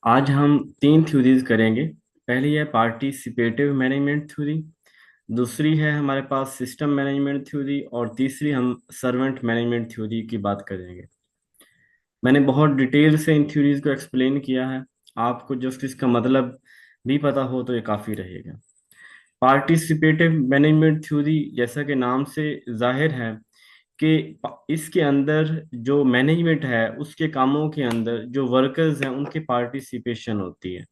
आज हम तीन थ्योरीज करेंगे। पहली है पार्टिसिपेटिव मैनेजमेंट थ्योरी। दूसरी है हमारे पास सिस्टम मैनेजमेंट थ्योरी और तीसरी हम सर्वेंट मैनेजमेंट थ्योरी की बात करेंगे। मैंने बहुत डिटेल से इन थ्योरीज को एक्सप्लेन किया है। आपको जस्ट इसका मतलब भी पता हो तो ये काफ़ी रहेगा। पार्टिसिपेटिव मैनेजमेंट थ्योरी जैसा कि नाम से जाहिर है कि इसके अंदर जो मैनेजमेंट है उसके कामों के अंदर जो वर्कर्स हैं उनकी पार्टिसिपेशन होती है।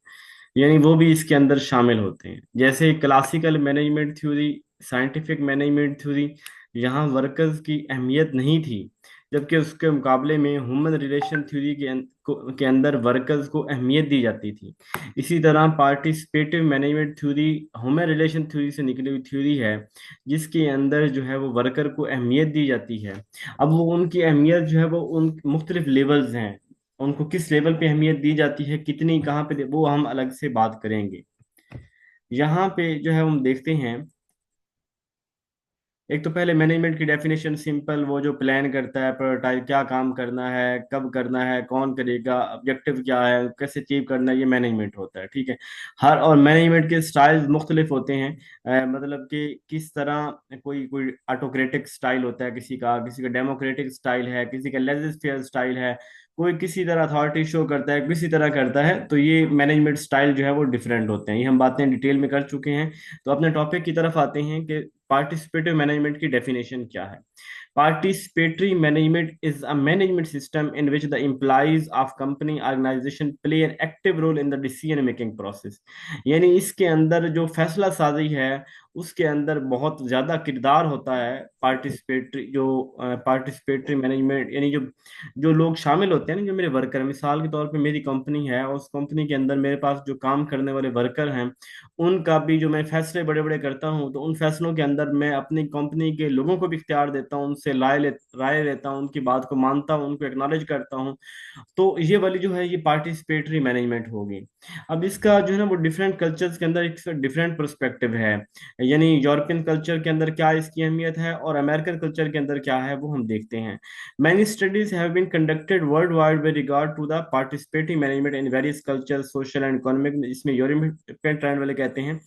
यानी वो भी इसके अंदर शामिल होते हैं। जैसे classical management theory, scientific management theory, यहाँ वर्कर्स की अहमियत नहीं थी, जबकि उसके मुकाबले में ह्यूमन रिलेशन थ्योरी के अंदर वर्कर्स को अहमियत दी जाती थी। इसी तरह participative management theory human relation theory से निकली हुई थ्योरी है, जिसके अंदर जो है वो वर्कर को अहमियत दी जाती है। अब वो उनकी अहमियत जो है वो उन मुख्तलिफ लेवल्स हैं। उनको किस लेवल पे अहमियत दी जाती है, कितनी, कहाँ पे वो हम अलग से बात करेंगे। यहाँ पे जो है हम देखते हैं, एक तो पहले मैनेजमेंट की डेफिनेशन सिंपल, वो जो प्लान करता है, प्रायोरिटाइज क्या काम करना है, कब करना है, कौन करेगा, ऑब्जेक्टिव क्या है, कैसे अचीव करना है, ये मैनेजमेंट होता है। ठीक है। हर और मैनेजमेंट के स्टाइल्स मुख्तलिफ होते हैं। मतलब कि किस तरह, कोई कोई ऑटोक्रेटिक स्टाइल होता है किसी का डेमोक्रेटिक स्टाइल है, किसी का लेजिस्लेटिव स्टाइल है, कोई किसी तरह अथॉरिटी शो करता है, किसी तरह करता है। तो ये मैनेजमेंट स्टाइल जो है वो डिफरेंट होते हैं। ये हम बातें डिटेल में कर चुके हैं। तो अपने टॉपिक की तरफ आते हैं कि पार्टिसिपेटिव मैनेजमेंट की डेफिनेशन क्या है। Participatory management is a management system in which the employees of company organization play an active role in the decision making process. यानी इसके अंदर जो फैसला साजी है उसके अंदर बहुत ज्यादा किरदार होता है पार्टिसिपेटरी मैनेजमेंट। यानी जो जो लोग शामिल होते हैं ना, जो मेरे वर्कर, मिसाल के तौर पे मेरी कंपनी है और उस कंपनी के अंदर मेरे पास जो काम करने वाले वर्कर हैं, उनका भी जो मैं फैसले बड़े बड़े करता हूँ, तो उन फैसलों के अंदर मैं अपनी कंपनी के लोगों को भी इख्तियार देता हूँ, उनसे राय लेता हूँ, उनकी बात को मानता हूँ, उनको एक्नॉलेज करता हूँ। तो ये वाली जो है ये पार्टिसिपेटरी मैनेजमेंट होगी। अब इसका जो है ना वो डिफरेंट कल्चर्स के अंदर एक डिफरेंट पर्सपेक्टिव है। यानी यूरोपियन कल्चर के अंदर क्या इसकी अहमियत है और अमेरिकन कल्चर के अंदर क्या है, वो हम देखते हैं। Many studies have been conducted worldwide with regard to the participatory management in various culture, social and economic. इसमें यूरोपियन ट्रेंड वाले कहते हैं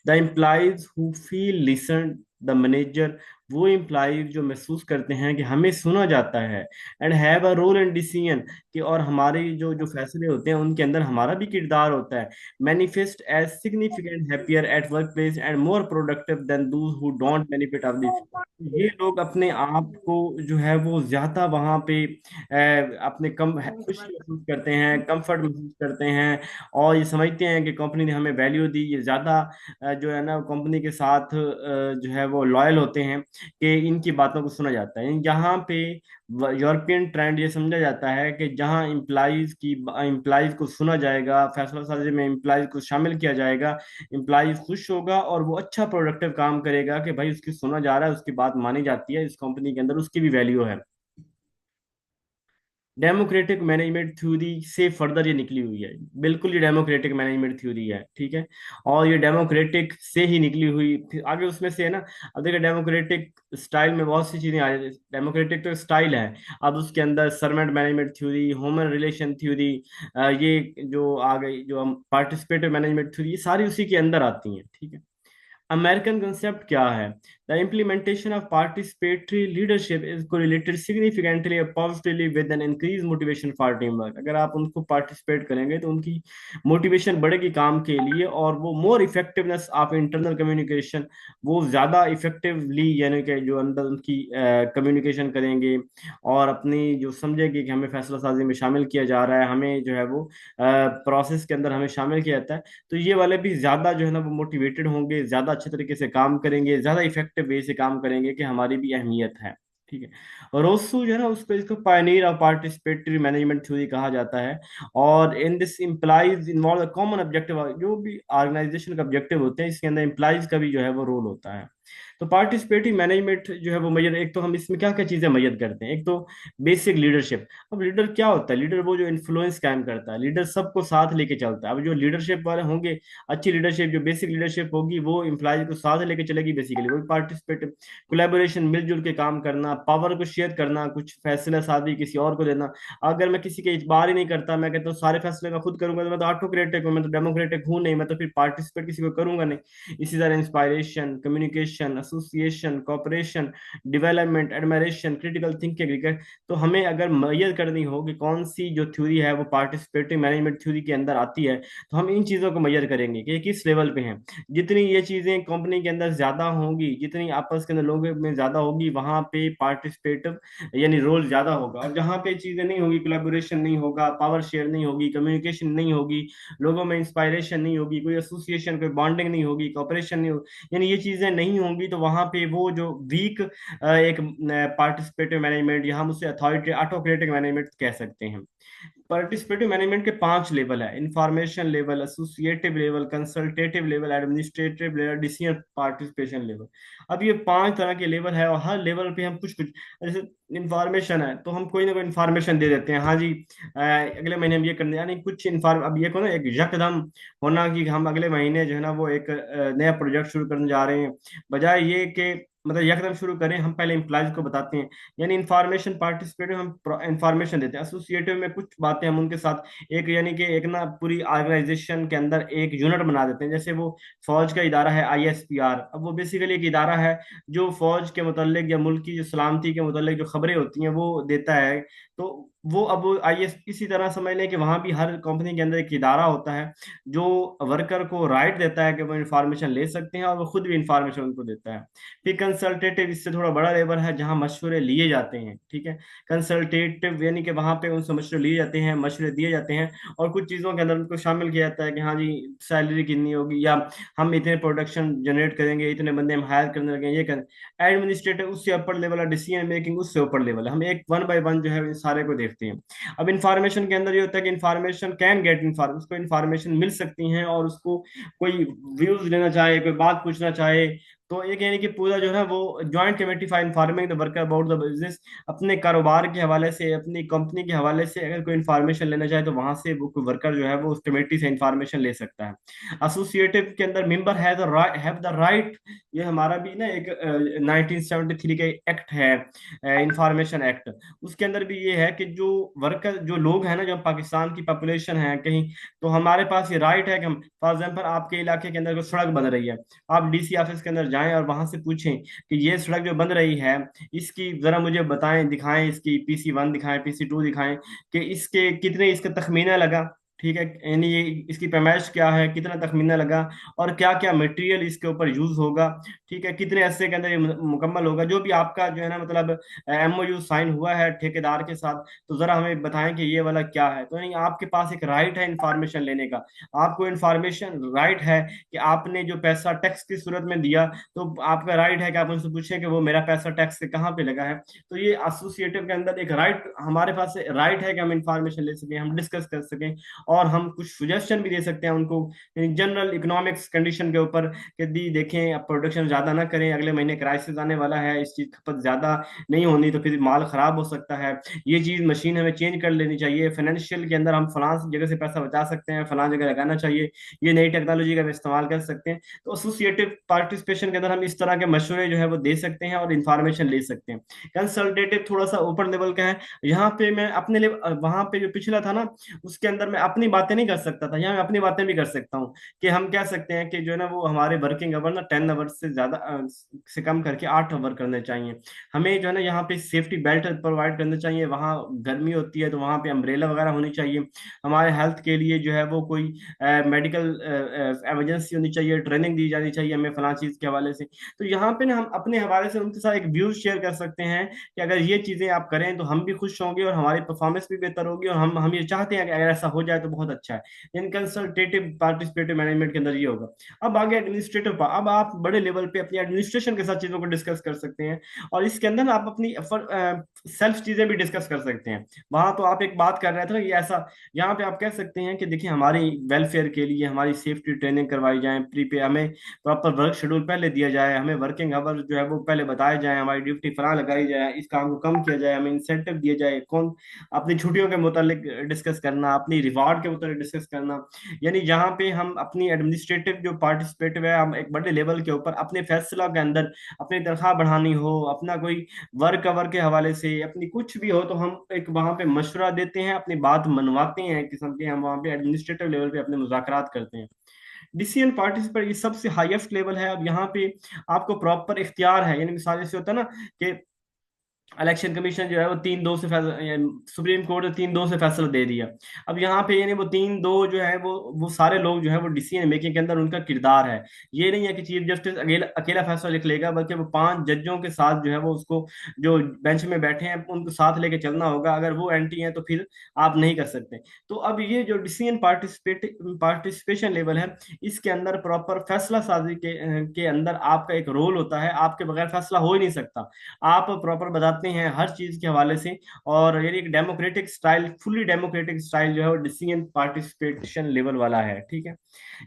the employees who feel listen the manager, वो एम्प्लॉइज जो महसूस करते हैं कि हमें सुना जाता है, and have a role in decision, कि और हमारे जो जो फैसले होते हैं उनके अंदर हमारा भी किरदार होता है। Manifest as significant happier at workplace and more productive than those who don't benefit of this. ये लोग अपने आप को जो है वो ज्यादा वहां पे अपने कम खुशी महसूस करते हैं, कंफर्ट महसूस करते हैं, और ये समझते हैं कि कंपनी ने हमें वैल्यू दी। ये ज्यादा जो है ना कंपनी के साथ जो है वो लॉयल होते हैं कि इनकी बातों को सुना जाता है। यहाँ पे यूरोपियन ट्रेंड ये समझा जाता है कि जहाँ एम्प्लाइज को सुना जाएगा, फैसला साजी में एम्प्लाइज को शामिल किया जाएगा, एम्प्लाइज खुश होगा और वो अच्छा प्रोडक्टिव काम करेगा कि भाई उसकी सुना जा रहा है, उसकी बात मानी जाती है, इस कंपनी के अंदर उसकी भी वैल्यू है। डेमोक्रेटिक मैनेजमेंट थ्योरी से फर्दर ये निकली हुई है। बिल्कुल ये डेमोक्रेटिक मैनेजमेंट थ्योरी है। ठीक है। और ये डेमोक्रेटिक से ही निकली हुई, फिर आगे उसमें से है ना। अब देखिए डेमोक्रेटिक स्टाइल में बहुत सी चीजें आ जाती हैं। डेमोक्रेटिक तो स्टाइल है। अब उसके अंदर servant management theory, human relation theory, ये जो आ गई, जो हम पार्टिसिपेटिव मैनेजमेंट थ्योरी, ये सारी उसी के अंदर आती हैं। ठीक है। अमेरिकन कंसेप्ट क्या है? The implementation of participatory leadership is correlated significantly और positively with an increase motivation for team work. अगर आप उनको पार्टिसिपेट करेंगे तो उनकी मोटिवेशन बढ़ेगी काम के लिए, और वो मोर इफेक्टिवनेस ऑफ इंटरनल कम्युनिकेशन, वो ज्यादा इफेक्टिवली यानी कि जो अंदर उनकी कम्युनिकेशन करेंगे और अपनी जो समझेंगे कि हमें फैसला साजी में शामिल किया जा रहा है, हमें जो है वो प्रोसेस के अंदर हमें शामिल किया जाता है। तो ये वाले भी ज्यादा जो है ना वो मोटिवेटेड होंगे, ज्यादा अच्छे तरीके से काम करेंगे, ज्यादा इफेक्टिव वे से काम करेंगे कि हमारी भी अहमियत है। ठीक है। और रोसू जो है ना उसको इसको Pioneer of participatory management theory कहा जाता है। और in this implies involve common objective, जो भी ऑर्गेनाइजेशन का ऑब्जेक्टिव होते हैं इसके अंदर इम्प्लाइज का भी जो है वो रोल होता है। तो पार्टिसिपेटिव मैनेजमेंट जो है वो मेजर, एक तो हम इसमें क्या क्या चीजें मेजर करते हैं, एक तो बेसिक लीडरशिप। अब लीडर क्या होता है? लीडर वो जो इन्फ्लुएंस कायम करता है, लीडर सबको साथ लेके चलता है। अब जो लीडरशिप वाले होंगे, अच्छी लीडरशिप जो बेसिक लीडरशिप होगी वो एम्प्लॉयज को साथ लेके चलेगी, बेसिकली वो पार्टिसिपेटिव। कोलैबोरेशन, मिलजुल के काम करना, पावर को शेयर करना, कुछ फैसला साथी किसी और को देना। अगर मैं किसी के इतबार ही नहीं करता, मैं कहता हूँ सारे फैसले मैं खुद करूंगा, तो मैं तो ऑटोक्रेटिक हूँ, मैं तो डेमोक्रेटिक हूँ नहीं, मैं तो फिर पार्टिसिपेट किसी को करूंगा नहीं। इसी तरह inspiration, communication, association, cooperation, development, admiration, critical thinking. तो हमें अगर मैयर करनी हो कि कौन सी जो थ्योरी है वो पार्टिसिपेटिव मैनेजमेंट थ्योरी के अंदर आती है, तो हम इन चीज़ों को मैयर करेंगे कि ये किस लेवल पे हैं। जितनी ये चीज़ें कंपनी के अंदर ज़्यादा होंगी, जितनी आपस के अंदर लोगों में ज़्यादा होगी, वहाँ पे पार्टिसिपेटिव यानी रोल ज़्यादा होगा। और जहाँ पे चीज़ें नहीं होगी, कोलैबोरेशन नहीं होगा, पावर शेयर नहीं होगी, कम्युनिकेशन नहीं होगी, लोगों में इंस्पायरेशन नहीं होगी, कोई एसोसिएशन, कोई बॉन्डिंग नहीं होगी, कॉपरेशन नहीं होगी, यानी ये चीजें नहीं होंगी, तो वहां पे वो जो वीक एक पार्टिसिपेटिव मैनेजमेंट, या हम उसे अथॉरिटी ऑटोक्रेटिक मैनेजमेंट कह सकते हैं। पार्टिसिपेटिव मैनेजमेंट के 5 लेवल है: information level, associative level, consultative level, administrative level, decision participation level. अब ये 5 तरह के लेवल है, और हर लेवल पे हम कुछ कुछ, जैसे इंफॉर्मेशन है तो हम कोई ना कोई इंफॉर्मेशन दे देते हैं, हाँ जी अगले महीने हम ये करने, यानी कुछ इन्फॉर्म, अब ये को ना एक यकदम होना कि हम अगले महीने जो है ना वो एक नया प्रोजेक्ट शुरू करने जा रहे हैं, बजाय ये कि मतलब यकदम शुरू करें, हम पहले एम्प्लॉयज को बताते हैं। यानी इन्फॉर्मेशन पार्टिसिपेटिव हम इंफॉर्मेशन देते हैं, एसोसिएटिव में कुछ बातें हम उनके साथ एक यानी कि एक ना पूरी ऑर्गेनाइजेशन के अंदर एक यूनिट बना देते हैं। जैसे वो फौज का इदारा है आईएसपीआर, अब वो बेसिकली एक इदारा है जो फौज के मुतल्लिक या मुल्क की जो सलामती के मुतल्लिक जो खबरें होती हैं वो देता है। तो वो अब आईएस इसी तरह समझ लें कि वहां भी हर कंपनी के अंदर एक इदारा होता है जो वर्कर को राइट देता है कि वो इंफॉर्मेशन ले सकते हैं, और वो खुद भी इंफॉर्मेशन उनको देता है। फिर कंसल्टेटिव, इससे थोड़ा बड़ा लेवल है जहां मशवरे लिए जाते हैं, ठीक है। कंसल्टेटिव यानी कि वहां पे उनसे मशवरे लिए जाते हैं, मशवरे दिए जाते हैं, और कुछ चीज़ों के अंदर उनको शामिल किया जाता है कि हाँ जी सैलरी कितनी होगी, या हम इतने प्रोडक्शन जनरेट करेंगे, इतने बंदे हम हायर करने लगे, ये करें। एडमिनिस्ट्रेटिव उससे अपर लेवल है, डिसीजन मेकिंग उससे ऊपर लेवल है, हम एक वन बाय वन जो है इस सारे को देखते हैं। अब इंफॉर्मेशन के अंदर ये होता है कि इंफॉर्मेशन कैन गेट इन्फॉर्म, उसको इंफॉर्मेशन मिल सकती है, और उसको कोई व्यूज लेना चाहे, कोई बात पूछना चाहे, तो एक यानी कि पूरा जो है वो joint committee for informing the worker about the business, अपने कारोबार के हवाले से, अपनी कंपनी के हवाले से अगर कोई इन्फॉर्मेशन लेना चाहे तो वहां से वो वर्कर जो है वो उस कमेटी से इन्फॉर्मेशन ले सकता है। एसोसिएटिव के अंदर मेंबर हैव द राइट, ये हमारा भी ना एक 1973 का एक्ट है, इंफॉर्मेशन एक्ट। उसके अंदर भी ये है कि जो वर्कर जो लोग हैं ना, जो पाकिस्तान की पॉपुलेशन है कहीं, तो हमारे पास ये राइट है कि हम फॉर एग्जाम्पल आपके इलाके के अंदर कोई सड़क बन रही है, आप डीसी ऑफिस के अंदर जाएं और वहां से पूछें कि ये सड़क जो बन रही है इसकी जरा मुझे बताएं, दिखाएं, इसकी पीसी 1 दिखाएं, पीसी 2 दिखाएं, कि इसके कितने इसका तखमीना लगा, ठीक है, यानी ये इसकी पैमाइश क्या है, कितना तखमीना लगा, और क्या क्या मटेरियल इसके ऊपर यूज होगा, ठीक है, कितने अरसे के अंदर ये मुकम्मल होगा, जो भी आपका जो है ना मतलब एमओयू साइन हुआ है ठेकेदार के साथ, तो जरा हमें बताएं कि ये वाला क्या है। तो नहीं, आपके पास एक राइट है इंफॉर्मेशन लेने का, आपको इंफॉर्मेशन राइट है कि आपने जो पैसा टैक्स की सूरत में दिया, तो आपका राइट है कि आप उनसे पूछें कि वो मेरा पैसा टैक्स से कहाँ पे लगा है। तो ये एसोसिएटिव के अंदर एक राइट हमारे पास राइट है कि हम इंफॉर्मेशन ले सकें, हम डिस्कस कर सकें, और हम कुछ सुजेशन भी दे सकते हैं उनको जनरल इकोनॉमिक्स कंडीशन के ऊपर, कि दी देखें अब प्रोडक्शन ज्यादा ना करें, अगले महीने क्राइसिस आने वाला है, इस चीज खपत ज्यादा नहीं होनी तो फिर माल खराब हो सकता है, ये चीज मशीन हमें चेंज कर लेनी चाहिए, फाइनेंशियल के अंदर हम फलां जगह से पैसा बचा सकते हैं, फलां जगह लगाना चाहिए, ये नई टेक्नोलॉजी का हम इस्तेमाल कर सकते हैं। तो एसोसिएटिव पार्टिसिपेशन के अंदर हम इस तरह के मशवरे जो है वो दे सकते हैं और इंफॉर्मेशन ले सकते हैं। कंसल्टेटिव थोड़ा सा ऊपर लेवल का है, यहाँ पे मैं अपने लेवल, वहां पे जो पिछला था ना उसके अंदर मैं अपनी बातें नहीं कर सकता था, यहाँ मैं अपनी बातें भी कर सकता हूँ। कि हम कह सकते हैं कि जो है ना वो हमारे वर्किंग आवर ना 10 आवर से ज्यादा से कम करके 8 आवर करने चाहिए। हमें जो है ना यहाँ पे सेफ्टी बेल्ट प्रोवाइड करने चाहिए, वहाँ गर्मी होती है तो वहाँ पे अम्ब्रेला वगैरह होनी चाहिए। हमारे हेल्थ के लिए जो है वो कोई मेडिकल एमरजेंसी होनी चाहिए, ट्रेनिंग दी जानी चाहिए हमें फला चीज के हवाले से। तो यहाँ पे ना हम अपने हवाले से उनके साथ एक व्यूज शेयर कर सकते हैं कि अगर ये चीजें आप करें तो हम भी खुश होंगे और हमारी परफॉर्मेंस भी बेहतर होगी, और हम ये चाहते हैं कि अगर ऐसा हो जाए तो बहुत अच्छा है। यानी कंसल्टेटिव पार्टिसिपेटिव मैनेजमेंट के अंदर ये होगा। अब आगे एडमिनिस्ट्रेटिव, अब आप बड़े लेवल पे अपनी एडमिनिस्ट्रेशन के साथ चीजों को डिस्कस कर सकते हैं, और इसके अंदर ना आप अपनी सेल्फ चीजें भी डिस्कस कर सकते हैं। वहां तो आप एक बात कर रहे थे ना, कि ऐसा यहाँ पे आप कह सकते हैं कि देखिए हमारी वेलफेयर के लिए हमारी सेफ्टी ट्रेनिंग करवाई जाए, प्रीपे हमें प्रॉपर वर्क शेड्यूल पहले दिया जाए, हमें वर्किंग आवर जो है वो पहले बताए जाए, हमारी ड्यूटी फला लगाई जाए, इस काम को कम किया जाए, हमें इंसेंटिव दिए जाए, कौन अपनी छुट्टियों के मुतालिक डिस्कस करना, अपनी रिवार्ड के मुतालिक डिस्कस करना। यानी जहाँ पे हम अपनी एडमिनिस्ट्रेटिव जो पार्टिसिपेटिव है, हम एक बड़े लेवल के ऊपर अपने फैसला के अंदर अपनी तनख्वाह बढ़ानी हो, अपना कोई वर्क आवर के हवाले से अपनी कुछ भी हो, तो हम एक वहां पे मशवरा देते हैं, अपनी बात मनवाते हैं, एक किस्म के हम वहां पे एडमिनिस्ट्रेटिव लेवल पे अपने मुज़ाकरात करते हैं। डिसीजन पार्टिसिपेट ये सबसे हाईएस्ट लेवल है। अब यहाँ पे आपको प्रॉपर इख्तियार है, यानी मिसाल जैसे होता है ना कि इलेक्शन कमीशन जो है वो 3-2 से सुप्रीम कोर्ट ने 3-2 से फैसला दे दिया। अब यहाँ पे यानी वो 3-2 जो है वो सारे लोग जो है वो डिसीजन मेकिंग के अंदर उनका किरदार है। ये नहीं है कि चीफ जस्टिस अकेला अकेला फैसला लिख लेगा, बल्कि वो 5 जजों के साथ जो है वो उसको, जो बेंच में बैठे हैं उनको साथ लेके चलना होगा। अगर वो एंटी है तो फिर आप नहीं कर सकते। तो अब ये जो डिसीजन पार्टिसिपेशन लेवल है, इसके अंदर प्रॉपर फैसला साजी के अंदर आपका एक रोल होता है, आपके बगैर फैसला हो ही नहीं सकता। आप प्रॉपर बताते हैं हर चीज के हवाले से, और यानी एक democratic style, fully democratic style जो है वो डिसीजन पार्टिसिपेशन लेवल वाला है, ठीक है।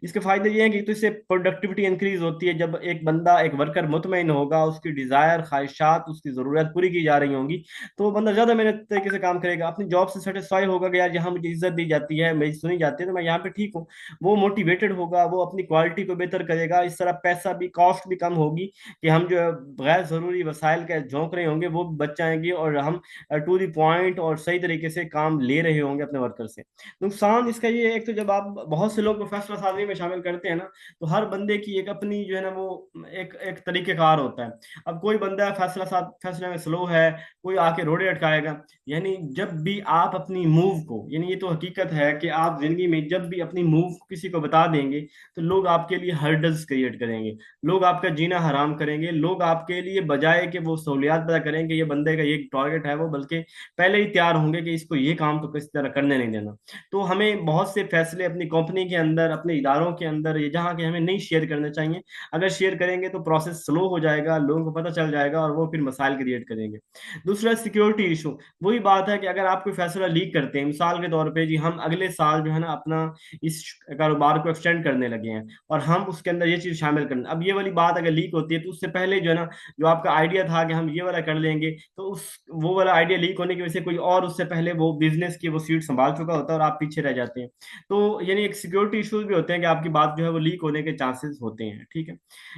इसके फायदे ये हैं कि तो इससे प्रोडक्टिविटी इंक्रीज होती है, जब एक बंदा, एक वर्कर मुतमईन होगा, उसकी डिजायर, ख्वाहिशात, उसकी जरूरत पूरी की जा रही होंगी, तो वो बंदा ज्यादा मेहनत तरीके से काम करेगा, अपनी जॉब से सेटिस्फाई होगा कि यार यहाँ मुझे इज्जत दी जाती है, मेरी सुनी जाती है, तो मैं यहाँ पे ठीक हूँ। वो मोटिवेटेड होगा, वो अपनी क्वालिटी को बेहतर करेगा, इस तरह पैसा भी, कॉस्ट भी कम होगी, कि हम जो है गैर जरूरी वसाइल का झोंक रहे होंगे वो बच जाएंगे, और हम टू द पॉइंट और सही तरीके से काम ले रहे होंगे अपने वर्कर से। नुकसान इसका ये है, एक तो जब आप बहुत से लोग को फैसला साजनी में शामिल करते हैं ना, तो हर बंदे की एक अपनी जो है ना वो एक एक तरीकेकार होता है। अब कोई बंदा फैसले में स्लो है, कोई आके रोड़े अटकाएगा। यानी जब भी आप अपनी मूव को, यानी ये तो हकीकत है कि आप जिंदगी में जब भी अपनी मूव किसी को बता देंगे, तो लोग आपके लिए हर्डल्स क्रिएट करेंगे, लोग आपका जीना हराम करेंगे, लोग आपके लिए बजाय कि वो सहूलियात पैदा करेंगे, ये बंदे का ये टारगेट है, वो बल्कि पहले ही तैयार होंगे कि इसको ये काम तो किसी तरह करने नहीं देना। तो हमें बहुत से फैसले अपनी कंपनी के अंदर, अपने इदारों के अंदर, ये जहाँ के हमें नहीं शेयर करने चाहिए। अगर शेयर करेंगे तो प्रोसेस स्लो हो जाएगा, लोगों को पता चल जाएगा, और वो फिर मसाइल क्रिएट करेंगे। दूसरा, सिक्योरिटी इशू। वही बात है कि अगर आप कोई फैसला लीक करते हैं, मिसाल के तौर पे जी हम अगले साल जो है ना अपना इस कारोबार को एक्सटेंड करने लगे हैं, और हम उसके अंदर ये चीज शामिल करना, अब ये वाली बात अगर लीक होती है, तो उससे पहले जो है ना, जो आपका आइडिया था कि हम ये वाला कर लेंगे, तो उस वो वाला आइडिया लीक होने की वजह से कोई और उससे पहले वो बिजनेस की वो सीट संभाल चुका होता है, और आप पीछे रह जाते हैं। तो यानी एक सिक्योरिटी इश्यूज भी होते हैं कि आपकी बात जो है वो लीक होने के चांसेस होते हैं, ठीक है।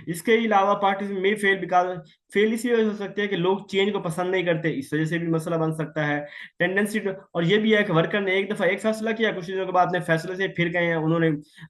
इसके अलावा पार्टी में फेल, बिकॉज फेल इसी वजह से हो सकते हैं कि लोग चेंज को पसंद नहीं करते, इस वजह से भी मसला बन सकता है। टेंडेंसी, और ये भी है कि वर्कर ने एक दफा एक फैसला किया, कुछ दिनों के बाद अपने फैसले से फिर गए हैं, उन्होंने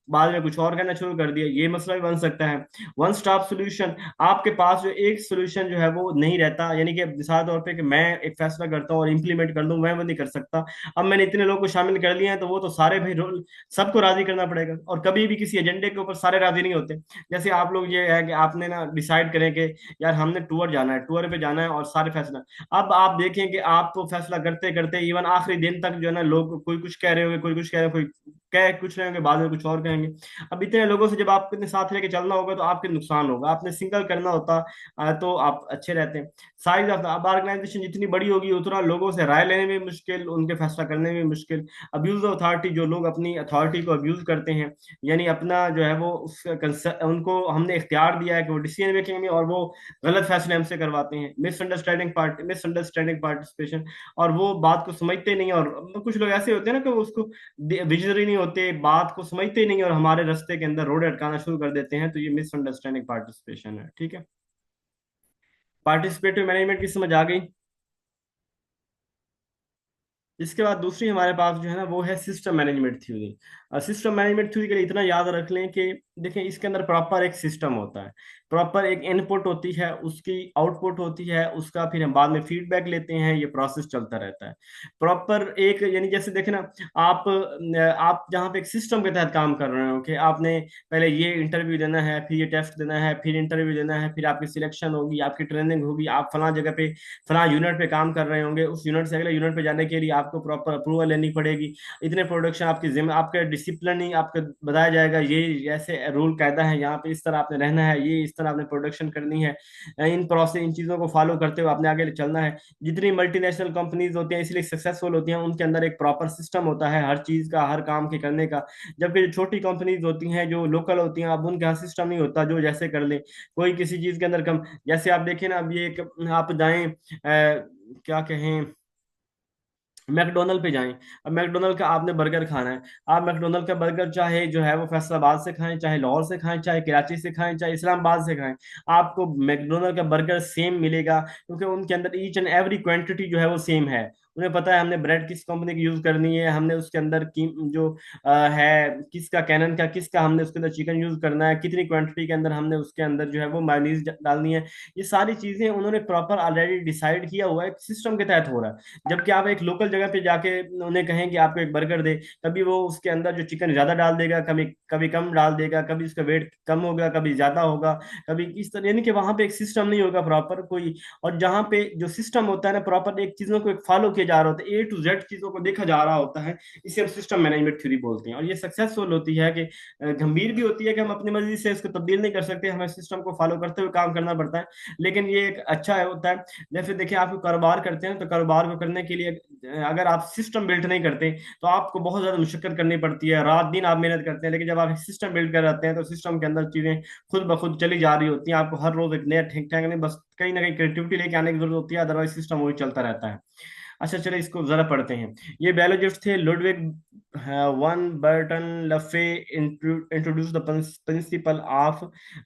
बाद में कुछ और कहना शुरू कर दिया, ये मसला भी बन सकता है। वन स्टॉप सोल्यूशन, आपके पास जो एक सोल्यूशन जो है वो नहीं रहता, यानी कि मिसाल तौर पे कि मैं एक फैसला करता हूँ और इंप्लीमेंट कर दूं, मैं वो नहीं कर सकता। अब मैंने इतने लोगों को शामिल कर लिया है, तो वो तो सारे भाई रोल, सबको राजी करना पड़ेगा, और कभी भी किसी एजेंडे के ऊपर सारे राजी नहीं होते। जैसे आप लोग, ये है कि आपने ना डिसाइड करें कि यार हमने टूर जाना है, टूर पे जाना है, और सारे फैसला, अब आप देखें कि आप तो फैसला करते करते इवन आखिरी दिन तक जो है ना, लोग कोई कुछ कह रहे होंगे, कोई कुछ कह रहे कोई कह कुछ रहे होंगे, बाद में कुछ और कहेंगे। अब इतने लोगों से जब आपको इतने साथ लेके चलना होगा, तो आपके नुकसान होगा। आपने सिंगल करना होता तो आप अच्छे रहते हैं। साइज ऑफ अब ऑर्गेनाइजेशन जितनी बड़ी होगी, उतना लोगों से राय लेने में मुश्किल, उनके फैसला करने में मुश्किल। अब्यूज ऑफ अथॉरिटी, जो लोग अपनी अथॉरिटी को अब्यूज करते हैं, यानी अपना जो है वो उनको हमने इख्तियार दिया है कि वो डिसीजन मेकिंग में, और वो गलत फैसले हमसे करवाते हैं। मिसअंडरस्टैंडिंग पार्टिसिपेशन, और वो बात को समझते नहीं, और कुछ लोग ऐसे होते हैं ना कि वो उसको विजनरी नहीं होते, बात को समझते नहीं, और हमारे रास्ते के अंदर रोड अटकाना शुरू कर देते हैं, तो ये मिसअंडरस्टैंडिंग पार्टिसिपेशन है, ठीक है। पार्टिसिपेटिव मैनेजमेंट की समझ आ गई। इसके बाद दूसरी हमारे पास जो है ना वो है system management theory. System management theory के लिए इतना याद रख लें कि देखें, इसके अंदर प्रॉपर एक सिस्टम होता है, प्रॉपर एक इनपुट होती है, उसकी आउटपुट होती है, उसका फिर हम बाद में फीडबैक लेते हैं, ये प्रोसेस चलता रहता है। प्रॉपर एक, यानी जैसे देखे ना, आप जहाँ पे एक सिस्टम के तहत काम कर रहे हो कि आपने पहले ये इंटरव्यू देना है, फिर ये टेस्ट देना है, फिर इंटरव्यू देना है, फिर आपकी सिलेक्शन होगी, आपकी ट्रेनिंग होगी, आप फला जगह पे फला यूनिट पे काम कर रहे होंगे, उस यूनिट से अगले यूनिट पे जाने के लिए आपको प्रॉपर अप्रूवल लेनी पड़ेगी। इतने प्रोडक्शन आपकी जिम्मे आपके डिसिप्लिन ही आपको बताया जाएगा, ये ऐसे रूल कायदा है, यहाँ पे इस तरह आपने रहना है, ये इस तरह आपने प्रोडक्शन करनी है, इन प्रोसेस इन चीज़ों को फॉलो करते हुए आपने आगे चलना है। जितनी मल्टीनेशनल कंपनीज होती हैं इसलिए सक्सेसफुल होती हैं, उनके अंदर एक प्रॉपर सिस्टम होता है हर चीज़ का, हर काम के करने का। जबकि जो छोटी कंपनीज होती हैं जो लोकल होती हैं, अब उनके यहाँ सिस्टम नहीं होता, जो जैसे कर ले कोई किसी चीज़ के अंदर कम। जैसे आप देखें ना, अब ये एक आप जाएं क्या कहें, मैकडोनल्ड पे जाएं। अब मैकडोनल्ड का आपने बर्गर खाना है, आप मैकडोनल्ड का बर्गर चाहे जो है वो फैसलाबाद से खाएं, चाहे लाहौर से खाएं, चाहे कराची से खाएं, चाहे इस्लामाबाद से खाएं, आपको मैकडोनल्ड का बर्गर सेम मिलेगा, क्योंकि उनके अंदर ईच एंड एवरी क्वांटिटी जो है वो सेम है। उन्हें पता है हमने ब्रेड किस कंपनी की यूज करनी है, हमने उसके अंदर की जो है किसका कैनन का किसका हमने उसके अंदर चिकन यूज करना है, कितनी क्वांटिटी के अंदर हमने उसके अंदर जो है वो मायोनीज डालनी है। ये सारी चीजें उन्होंने प्रॉपर ऑलरेडी डिसाइड किया हुआ है, सिस्टम के तहत हो रहा है। जबकि आप एक लोकल जगह पे जाके उन्हें कहें कि आपको एक बर्गर दे, कभी वो उसके अंदर जो चिकन ज्यादा डाल देगा, कभी कभी कम डाल देगा, कभी उसका वेट कम होगा, कभी ज्यादा होगा, कभी इस तरह, यानी कि वहां पे एक सिस्टम नहीं होगा प्रॉपर कोई। और जहाँ पे जो सिस्टम होता है ना, प्रॉपर एक चीजों को एक फॉलो किया जा रहा होता है, A to Z चीजों को देखा जा रहा होता है, इसे हम सिस्टम मैनेजमेंट थ्योरी बोलते हैं। और ये सक्सेसफुल होती है कि गंभीर भी होती है कि हम अपनी मर्जी से इसको तब्दील नहीं कर सकते, हमें सिस्टम को फॉलो करते हुए काम करना पड़ता है। लेकिन ये एक अच्छा है होता है। जैसे देखिए, आप कारोबार करते हैं तो कारोबार को करने के लिए अगर आप सिस्टम बिल्ड नहीं करते तो आपको बहुत ज्यादा मुशक्कत करनी पड़ती है, रात दिन आप मेहनत करते हैं। लेकिन जब आप सिस्टम बिल्ड कर जाते हैं तो सिस्टम के अंदर चीजें खुद ब खुद चली जा रही होती हैं, आपको हर रोज एक नया ठीक ठाक नहीं, बस कहीं ना कहीं क्रिएटिविटी लेके आने की जरूरत होती है, अदरवाइज सिस्टम वही चलता रहता है। अच्छा चलो इसको जरा पढ़ते हैं। ये बायोलॉजिस्ट थे Ludwig von Bertalanffy, introduce the principle of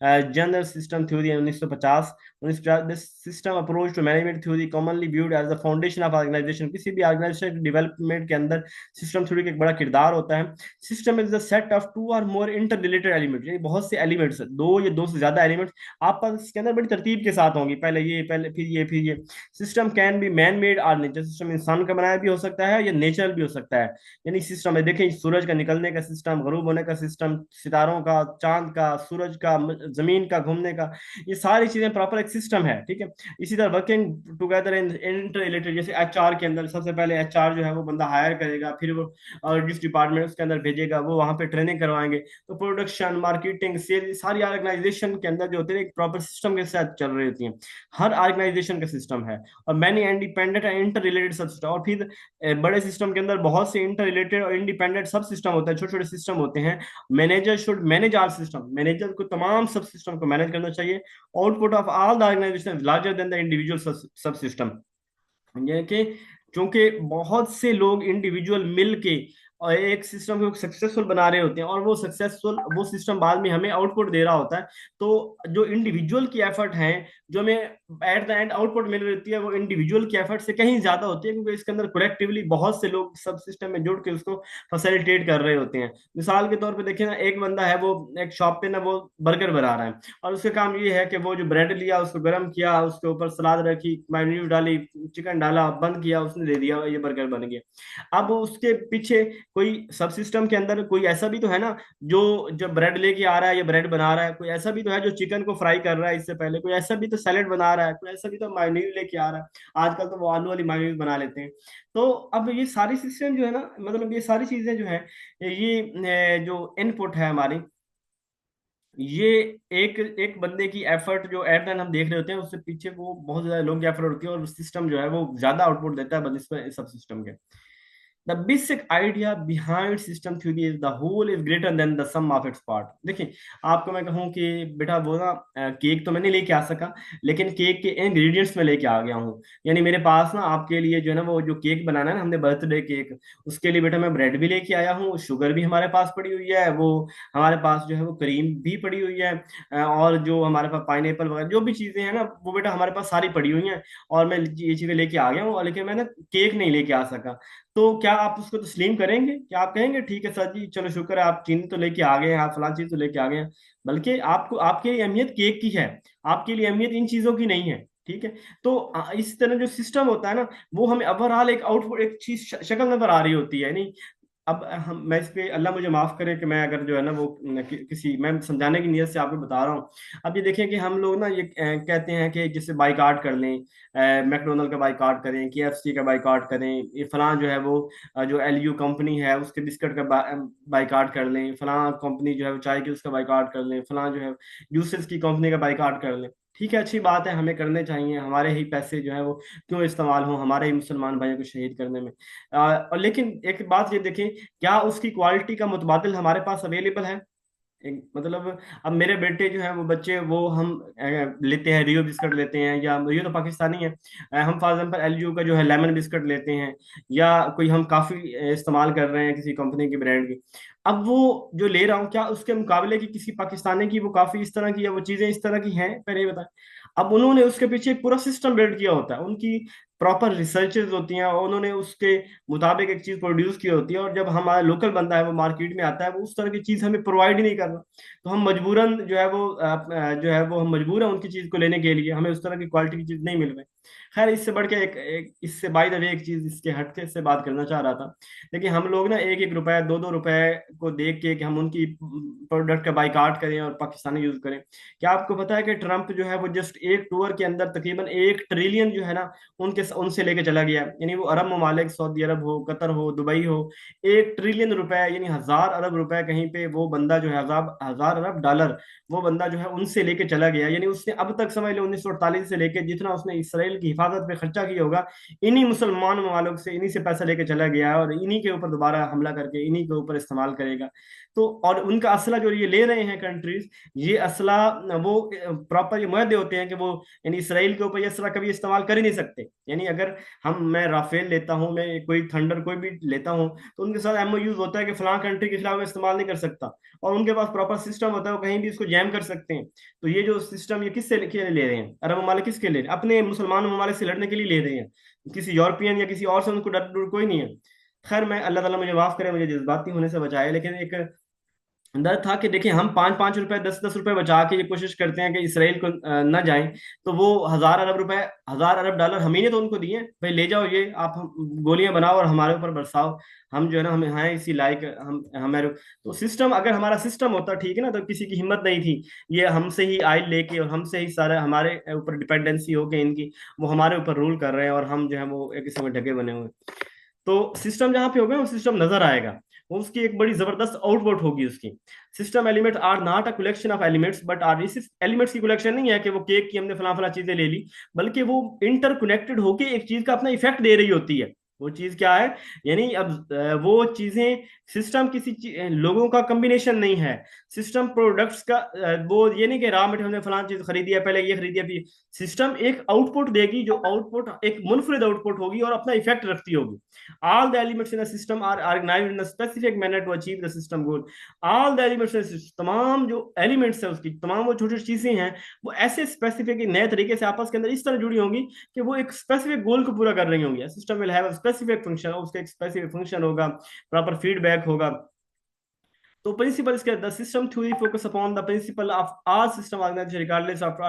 general system theory 1950। 1950 this system approach to management theory commonly viewed as the foundation of organization. किसी भी ऑर्गेनाइजेशन डेवलपमेंट के अंदर सिस्टम थ्योरी का एक बड़ा किरदार होता है। System is the set of two or more inter related elements, यानी बहुत से एलिमेंट्स, दो या दो से ज्यादा एलिमेंट्स आपस के अंदर बड़ी तरतीब के साथ होंगी, पहले ये, पहले फिर ये, फिर ये। System can be man made और नेचर, सिस्टम इंसान का बनाया भी हो सकता है या नेचुरल भी हो सकता है। यानी सिस्टम है, देखें सूरज का निकलने का सिस्टम, गरूब होने का सिस्टम, सितारों का, चांद का, सूरज का, जमीन का घूमने का, ये सारी चीजें प्रॉपर एक सिस्टम है, ठीक है। इसी तरह working together in inter related, जैसे एचआर के अंदर सबसे पहले एचआर जो है वो बंदा हायर करेगा, फिर वो और जिस डिपार्टमेंट उसके अंदर भेजेगा वो वहां पे ट्रेनिंग करवाएंगे। तो प्रोडक्शन, मार्केटिंग, सेल, सारी ऑर्गेनाइजेशन के अंदर जो होते हैं एक प्रॉपर सिस्टम के साथ चल रही होती हैं। हर ऑर्गेनाइजेशन का सिस्टम है। और many independent and interrelated subsystem, और फिर बड़े सिस्टम के अंदर बहुत से इंटर रिलेटेड और इंडिपेंडेंट सब सिस्टम होता है, छोटे छोटे सिस्टम होते हैं। Manager should manage all system, manager को तमाम सब सिस्टम को मैनेज करना चाहिए। Output of all the organization larger than the individual subsystem. ये कि क्योंकि बहुत से लोग इंडिविजुअल मिल के और एक सिस्टम को सक्सेसफुल बना रहे होते हैं, और वो सक्सेसफुल वो सिस्टम बाद में हमें आउटपुट दे रहा होता है। तो जो इंडिविजुअल की एफर्ट है, जो हमें एट द एंड आउटपुट मिल रही होती है, वो इंडिविजुअल की एफर्ट से कहीं ज्यादा होती है, क्योंकि इसके अंदर कलेक्टिवली बहुत से लोग सब सिस्टम में जुड़ के उसको फैसिलिटेट कर रहे होते हैं। मिसाल के तौर पे देखिए ना, एक बंदा है वो एक शॉप पे ना वो बर्गर बना रहा है, और उसका काम ये है कि वो जो ब्रेड लिया उसको गर्म किया, उसके ऊपर सलाद रखी, मायोनीज डाली, चिकन डाला, बंद किया, उसने दे दिया, ये बर्गर बन गया। अब उसके पीछे कोई सब सिस्टम के अंदर कोई ऐसा भी तो है ना, जो जब ब्रेड लेके आ रहा है या ब्रेड बना रहा है, कोई ऐसा भी तो है जो चिकन को फ्राई कर रहा है इससे पहले, कोई ऐसा भी तो सैलेड बना रहा है, कोई ऐसा भी तो मायोनीज लेके आ रहा है। आजकल तो वो आलू वाली मायोनीज बना लेते हैं। तो अब ये सारी सिस्टम जो है ना, मतलब ये सारी चीजें जो है, ये जो इनपुट है हमारी, ये एक एक बंदे की एफर्ट जो एट एंड हम देख रहे होते हैं, उससे पीछे वो बहुत ज्यादा लोग की एफर्ट होती है, और सिस्टम जो है वो ज्यादा आउटपुट देता है बनिस्बत सब सिस्टम के। The basic idea behind system theory is the whole is greater than the sum of its part। देखिए, आपको मैं कहूँ कि बेटा वो ना, केक तो मैं नहीं लेके आ सका, लेकिन केक के इंग्रेडिएंट्स में लेके आ गया हूँ। यानी मेरे पास ना आपके लिए जो है ना वो जो केक बनाना है ना, हमने बर्थडे केक, उसके लिए बेटा मैं ब्रेड भी लेके आया हूँ, शुगर भी हमारे पास पड़ी हुई है, वो हमारे पास जो है वो क्रीम भी पड़ी हुई है, और जो हमारे पास पाइनएप्पल वगैरह जो भी चीजें हैं ना, वो बेटा हमारे पास सारी पड़ी हुई हैं। और मैं ये चीजें लेके आ गया हूँ, लेकिन मैं ना केक नहीं लेके आ सका। तो क्या आप उसको तस्लीम करेंगे? क्या आप कहेंगे ठीक है सर जी, चलो शुक्र है, आप चीनी तो लेके आ गए हैं, आप फलां चीज तो लेके आ गए हैं? बल्कि आपको, आपके लिए अहमियत केक की है, आपके लिए अहमियत इन चीजों की नहीं है। ठीक है। तो इस तरह जो सिस्टम होता है ना, वो हमें ओवरऑल एक आउटपुट, एक चीज शक्ल नजर आ रही होती है नहीं। अब हम, मैं इस पे, अल्लाह मुझे माफ करे कि मैं अगर जो है ना वो किसी, मैं समझाने की नीयत से आपको बता रहा हूँ। अब ये देखें कि हम लोग ना ये कहते हैं कि जैसे बाइकआउट कर लें, मैकडोनल्ड का बाइकआउट करें, केएफसी का बाइकआउट करें, ये फलां जो है वो जो एलयू कंपनी है उसके बिस्किट का बाइकआउट कर लें, फलां कंपनी जो है वो चाय की उसका बाइकआउट कर लें, फलां जो है जूसेस की कंपनी का बाइकआउट कर लें। ठीक है, अच्छी बात है, हमें करने चाहिए, हमारे ही पैसे जो है वो क्यों इस्तेमाल हो हमारे ही मुसलमान भाइयों को शहीद करने में। और लेकिन एक बात ये देखें, क्या उसकी क्वालिटी का मुतबादिल हमारे पास अवेलेबल है? मतलब अब मेरे बेटे जो है वो बच्चे, वो हम लेते हैं रियो बिस्किट लेते हैं, या रियो तो पाकिस्तानी है, हम फॉर एग्जांपल एलयू का जो है लेमन बिस्किट लेते हैं, या कोई हम काफी इस्तेमाल कर रहे हैं किसी कंपनी की ब्रांड की। अब वो जो ले रहा हूँ, क्या उसके मुकाबले की किसी पाकिस्तानी की वो काफी इस तरह की, या वो चीजें इस तरह की हैं? पहले ये बताएं। अब उन्होंने उसके पीछे एक पूरा सिस्टम बिल्ड किया होता है, उनकी प्रॉपर रिसर्चेज होती हैं, और उन्होंने उसके मुताबिक एक चीज प्रोड्यूस की होती है, और जब हमारा लोकल बंदा है वो मार्केट में आता है, वो उस तरह की चीज हमें प्रोवाइड ही नहीं कर रहा, तो हम मजबूरन जो है वो जो है वो हम मजबूर हैं उनकी चीज को लेने के लिए, हमें उस तरह की क्वालिटी की चीज नहीं मिल रही। खैर, इससे बढ़ के इससे बाय द वे एक चीज इसके हटके से बात करना चाह रहा था। देखिए, हम लोग ना एक एक रुपए, दो दो रुपए को देख के कि हम उनकी प्रोडक्ट का बाइकाट करें और पाकिस्तानी यूज करें। क्या आपको पता है कि ट्रंप जो है वो जस्ट एक टूर के अंदर तकरीबन 1 ट्रिलियन जो है ना उनके उनसे लेके चला गया? यानी वो अरब ममालिक, सऊदी अरब हो, कतर हो, दुबई हो, 1 ट्रिलियन रुपए, यानी 1000 अरब रुपए कहीं पे वो बंदा जो है, 1000 अरब डॉलर वो बंदा जो है उनसे लेके चला गया। यानी उसने अब तक समझ लो 1948 से लेके जितना उसने इसराइल की हिफाजत पे खर्चा किया होगा, इन्हीं मुसलमान ममालिक से, इन्हीं से पैसा लेके चला गया है, और इन्हीं के ऊपर दोबारा हमला करके इन्हीं के ऊपर इस्तेमाल करेगा। तो और उनका असला जो ये ले रहे हैं कंट्रीज, ये असला वो प्रॉपर ये मुहदे होते हैं कि वो, यानी इसराइल के ऊपर ये असला कभी इस्तेमाल कर ही नहीं सकते। यानी अगर मैं राफेल लेता हूँ, मैं कोई थंडर कोई भी लेता हूँ, तो उनके साथ एमओ होता है कि फलां कंट्री के खिलाफ मैं इस्तेमाल नहीं कर सकता, और उनके पास प्रॉपर सिस्टम होता है, वो कहीं भी इसको जैम कर सकते हैं। तो ये जो सिस्टम, ये किससे ले रहे हैं? अरब ममालिक किसके ले रहे हैं? अपने मुसलमान ममालिक से लड़ने के लिए ले रहे हैं। किसी यूरोपियन या किसी और से उनको डर डर कोई नहीं है। खैर, मैं, अल्लाह ताला मुझे माफ करे, मुझे जज्बाती होने से बचाए, लेकिन एक डर था कि देखिए, हम 5-5 रुपए, 10-10 रुपए बचा के ये कोशिश करते हैं कि इसराइल को न जाए, तो वो 1000 अरब रुपए, 1000 अरब डॉलर हम ही ने तो उनको दिए, भाई ले जाओ, ये आप गोलियां बनाओ और हमारे ऊपर बरसाओ, हम जो है ना, हमें हैं इसी लायक, हम हमारे। तो सिस्टम, अगर हमारा सिस्टम होता ठीक है ना, तो किसी की हिम्मत नहीं थी ये हमसे ही आयल लेके, और हमसे ही सारे हमारे ऊपर डिपेंडेंसी हो गई इनकी, वो हमारे ऊपर रूल कर रहे हैं, और हम जो है वो एक किस्म में ढके बने हुए हैं। तो सिस्टम जहां पे होगा वो सिस्टम नजर आएगा, वो उसकी एक बड़ी जबरदस्त आउटपुट होगी उसकी। System element are not a collection of elements, but are, इस एलिमेंट्स की कलेक्शन नहीं है कि वो केक की हमने फला फला चीजें ले ली, बल्कि वो इंटरकनेक्टेड होके एक चीज का अपना इफेक्ट दे रही होती है। वो चीज क्या है? यानी अब वो चीजें, सिस्टम किसी लोगों का कॉम्बिनेशन नहीं है, सिस्टम प्रोडक्ट्स का वो ये नहीं कि रॉ मटेरियल हमने फलां चीज खरीदी है, पहले ये खरीदी है, फिर सिस्टम एक आउटपुट देगी, जो आउटपुट एक मुनफरिद आउटपुट होगी और अपना इफेक्ट रखती होगी। All the elements in the system are organized in a specific manner to achieve the system goal. All the elements in the system, तमाम जो एलिमेंट्स है उसकी, तमाम वो छोटी छोटी चीजें हैं, वो ऐसे स्पेसिफिक नए तरीके से आपस के अंदर इस तरह जुड़ी होंगी कि वो एक स्पेसिफिक गोल को पूरा कर रही होंगी। System will have a specific function, उसका एक स्पेसिफिक फंक्शन होगा, प्रॉपर फीडबैक होगा। तो प्रिंसिपल इसके, the system theory focus upon the principle of all system organization regardless of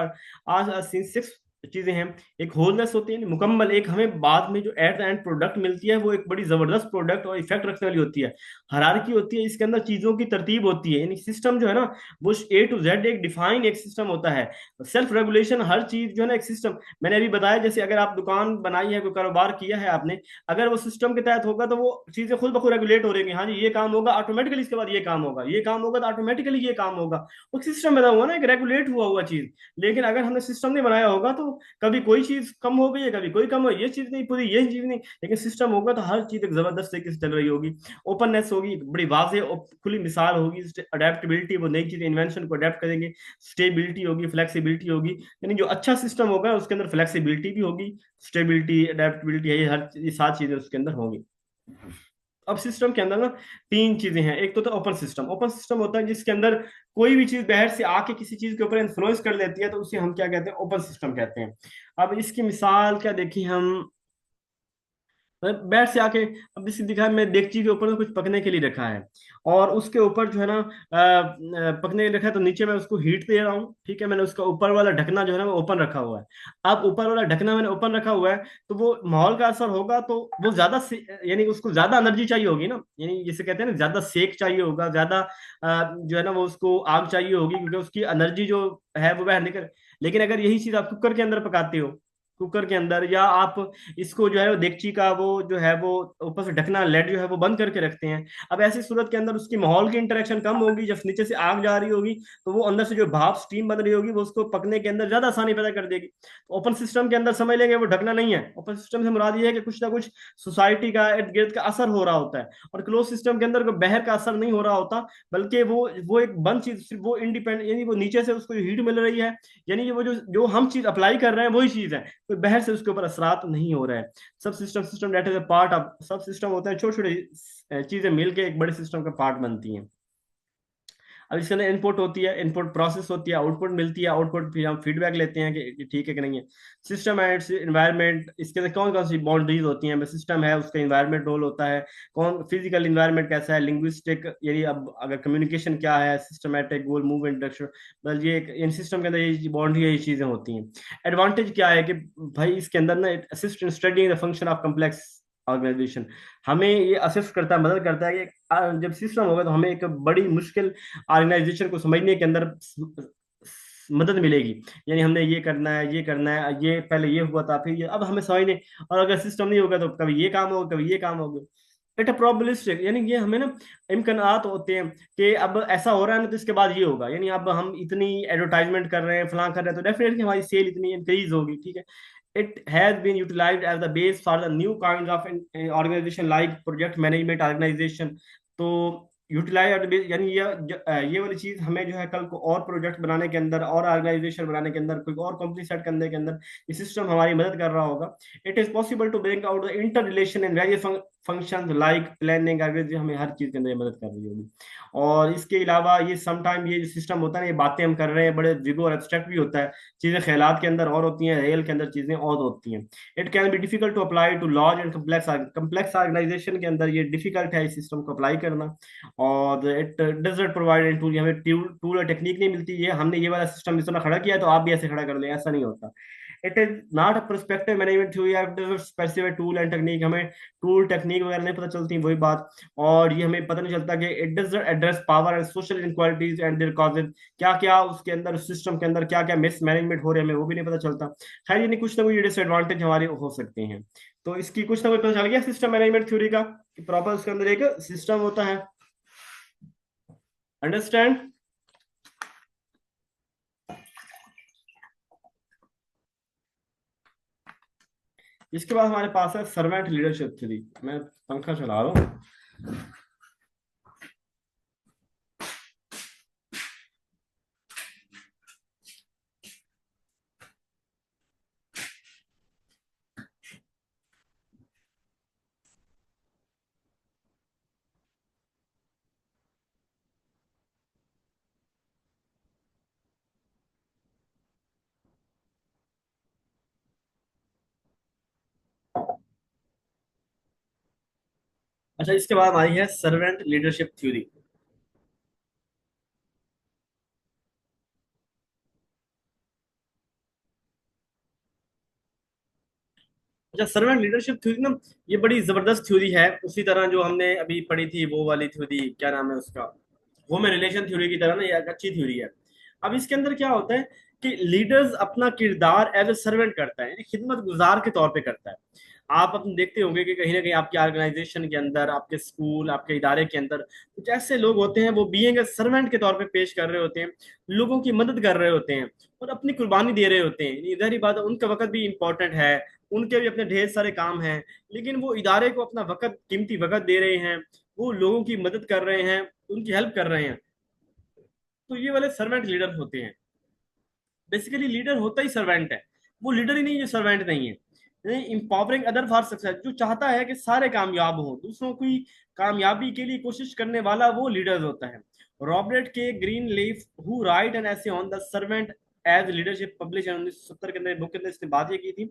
आज सिक्स चीजें हैं। एक होलनेस होती है, मुकम्मल, एक हमें बाद में जो एट द एंड प्रोडक्ट मिलती है वो एक बड़ी जबरदस्त प्रोडक्ट और इफेक्ट रखने वाली होती है। हायरार्की होती है, इसके अंदर चीजों की तरतीब होती है, यानी सिस्टम जो है ना वो A to Z एक डिफाइन एक सिस्टम होता है। सेल्फ रेगुलेशन, हर चीज जो है ना एक सिस्टम, मैंने अभी बताया, जैसे अगर आप दुकान बनाई है, कोई कारोबार किया है आपने, अगर वो सिस्टम के तहत होगा तो वो चीजें खुद ब खुद रेगुलेट हो रही, हाँ जी ये काम होगा ऑटोमेटिकली, इसके बाद ये काम होगा, ये काम होगा तो ऑटोमेटिकली ये काम होगा। वो सिस्टम बना हुआ ना, एक रेगुलेट हुआ हुआ चीज। लेकिन अगर हमने सिस्टम नहीं बनाया होगा तो कभी कोई चीज कम हो गई है, कभी कोई कम हो, ये चीज नहीं पूरी, ये चीज नहीं। लेकिन सिस्टम होगा तो हर चीज एक जबरदस्त तरीके से चल रही होगी। ओपननेस होगी, बड़ी वाजे खुली मिसाल होगी। अडेप्टेबिलिटी, वो नई चीज इन्वेंशन को अडेप्ट करेंगे। स्टेबिलिटी होगी, फ्लेक्सिबिलिटी होगी, यानी जो अच्छा सिस्टम होगा उसके अंदर फ्लेक्सिबिलिटी भी होगी, स्टेबिलिटी, अडेप्टेबिलिटी, ये हर ये 7 चीजें उसके अंदर होंगी। अब सिस्टम के अंदर ना 3 चीजें हैं। एक तो ओपन सिस्टम, ओपन सिस्टम होता है जिसके अंदर कोई भी चीज बाहर से आके किसी चीज के ऊपर इन्फ्लुएंस कर लेती है, तो उसे हम क्या कहते हैं? ओपन सिस्टम कहते हैं। अब इसकी मिसाल क्या देखी हम? बैठ से आके, अब इसी दिखा मैं डेगची के ऊपर कुछ पकने के लिए रखा है, और उसके ऊपर जो है ना पकने के लिए रखा है, तो नीचे मैं उसको हीट दे रहा हूँ, ठीक है। मैंने उसका ऊपर वाला ढकना जो है ना वो ओपन रखा हुआ है। अब ऊपर वाला ढकना मैंने ओपन रखा हुआ है, तो वो माहौल का असर होगा, तो वो ज्यादा यानी उसको ज्यादा एनर्जी चाहिए होगी ना, यानी जिसे कहते हैं ना ज्यादा सेक चाहिए होगा, ज्यादा जो है ना वो उसको आग चाहिए होगी, क्योंकि उसकी एनर्जी जो है वो बाहर निकल। लेकिन अगर यही चीज आप कुकर के अंदर पकाते हो, कुकर के अंदर, या आप इसको जो है वो देगची का वो जो है वो ऊपर से ढकना लेड जो है वो बंद करके रखते हैं, अब ऐसी सूरत के अंदर उसकी माहौल की इंटरेक्शन कम होगी, जब नीचे से आग जा रही होगी, तो वो अंदर से जो भाप स्टीम बन रही होगी वो उसको पकने के अंदर ज्यादा आसानी पैदा कर देगी। ओपन सिस्टम के अंदर समझ लेंगे वो ढकना नहीं है, ओपन सिस्टम से मुराद ये है कि कुछ ना कुछ सोसाइटी का इर्द गिर्द का असर हो रहा होता है, और क्लोज सिस्टम के अंदर कोई बाहर का असर नहीं हो रहा होता, बल्कि वो एक बंद चीज, सिर्फ वो इंडिपेंडेंट, यानी वो नीचे से उसको हीट मिल रही है, यानी कि वो जो जो हम चीज अप्लाई कर रहे हैं वही चीज है, कोई बाहर से उसके ऊपर असरात नहीं हो रहा है। Subsystem system that is a part of, subsystem होते हैं छोटे छोटे चीजें मिलके एक बड़े सिस्टम का पार्ट बनती हैं। अब इसके अंदर इनपुट होती है, इनपुट प्रोसेस होती है, आउटपुट मिलती है, आउटपुट फिर हम फीडबैक लेते हैं कि ठीक है कि नहीं है। सिस्टम एंड इन्वायरमेंट, इसके अंदर कौन कौन सी बाउंड्रीज होती हैं, सिस्टम है उसका इन्वायरमेंट रोल होता है, कौन फिजिकल इन्वायरमेंट कैसा है, लिंग्विस्टिक, यानी अब अगर कम्युनिकेशन क्या है, सिस्टमेटिक गोल मूव इंटरेक्शन, बस ये इन सिस्टम के अंदर ये बाउंड्री ये चीजें होती हैं। एडवांटेज क्या है कि भाई इसके अंदर ना it assist in studying the function of complex organization, हमें ये असिस्ट करता है, मदद करता है कि जब सिस्टम होगा तो हमें एक बड़ी मुश्किल ऑर्गेनाइजेशन को समझने के अंदर मदद मिलेगी। यानी हमने ये करना है, ये करना है, ये पहले ये हुआ था, फिर ये, अब हमें समझ नहीं, और अगर सिस्टम नहीं होगा तो कभी ये काम होगा, कभी ये काम होगा। इट अ प्रोबेबिलिस्टिक, यानी ये हमें ना इम्कानात होते हैं कि अब ऐसा हो रहा है ना तो इसके बाद ये होगा, यानी अब हम इतनी एडवर्टाइजमेंट कर रहे हैं, फलां कर रहे हैं, तो डेफिनेटली हमारी सेल इतनी इंक्रीज होगी, ठीक है। It has been utilized as the base for the new kinds of organization like project management organization. तो यूटिलाइज, यानी ये वाली चीज हमें जो है कल को और प्रोजेक्ट बनाने के अंदर, और ऑर्गेनाइजेशन बनाने के अंदर, कोई और कंपनी सेट करने के अंदर ये सिस्टम हमारी मदद कर रहा होगा। It is possible to bring out the interrelation in various functions like planning, हमें हर चीज के अंदर ये मदद कर रही होगी। और इसके अलावा ये समटाइम ये जो सिस्टम होता है ना, ये बातें हम कर रहे हैं बड़े विगो और एब्स्ट्रैक्ट भी होता है, चीजें ख्यालात के अंदर और होती हैं, रियल के अंदर चीजें और होती हैं। It can be difficult to apply to large and complex organization के अंदर ये डिफिकल्ट है इस सिस्टम को अप्लाई करना। और it doesn't provide and tool, हमें टूल और टेक्निक नहीं मिलती है, हमने ये वाला सिस्टम इस तरह खड़ा किया तो आप भी ऐसे खड़ा कर लें, ऐसा नहीं होता। It is not a perspective management theory, specific tool and technique, हमें टूल टेक्निक वगैरह नहीं पता चलती, वही बात। और ये हमें पता नहीं चलता कि it does address power and social inequalities and their causes, क्या क्या उसके अंदर सिस्टम के अंदर क्या क्या मिस मैनेजमेंट हो रहे हैं हमें वो भी नहीं पता चलता। खैर ये नहीं, कुछ ना कुछ डिसएडवांटेज हमारे हो सकते हैं। तो इसकी कुछ ना कुछ पता चल गया सिस्टम मैनेजमेंट थ्योरी का, प्रॉपर उसके अंदर एक सिस्टम होता है। अंडरस्टैंड? इसके बाद हमारे पास है सर्वेंट लीडरशिप थ्योरी। मैं पंखा चला रहा हूँ। अच्छा, इसके बाद हमारी है सर्वेंट लीडरशिप थ्योरी। अच्छा, सर्वेंट लीडरशिप थ्योरी ना, ये बड़ी जबरदस्त थ्योरी है, उसी तरह जो हमने अभी पढ़ी थी वो वाली थ्योरी, क्या नाम है उसका, ह्यूमन रिलेशन थ्योरी की तरह ना, ये एक अच्छी थ्योरी है। अब इसके अंदर क्या होता है कि लीडर्स अपना किरदार एज ए सर्वेंट करता है, यानी खिदमत गुजार के तौर पे करता है। आप अपने देखते होंगे कि कहीं ना कहीं आपके ऑर्गेनाइजेशन के अंदर, आपके स्कूल, आपके इदारे के अंदर कुछ ऐसे लोग होते हैं, वो बीइंग ए सर्वेंट के तौर पे पेश कर रहे होते हैं, लोगों की मदद कर रहे होते हैं, और अपनी कुर्बानी दे रहे होते हैं। इधर ही बात है, उनका वक्त भी इंपॉर्टेंट है, उनके भी अपने ढेर सारे काम हैं, लेकिन वो इदारे को अपना वक्त, कीमती वक्त दे रहे हैं, वो लोगों की मदद कर रहे हैं, उनकी हेल्प कर रहे हैं। तो ये वाले सर्वेंट लीडर होते हैं। बेसिकली लीडर होता ही सर्वेंट है, वो लीडर ही नहीं जो सर्वेंट नहीं है। इंपावरिंग अदर फॉर सक्सेस, जो चाहता है कि सारे कामयाब हो, दूसरों की कामयाबी के लिए कोशिश करने वाला वो लीडर होता है। Robert K Greenleaf who wrote an essay on the servant as leadership publish 1970 के अंदर बुक के अंदर इसने बात ये की थी।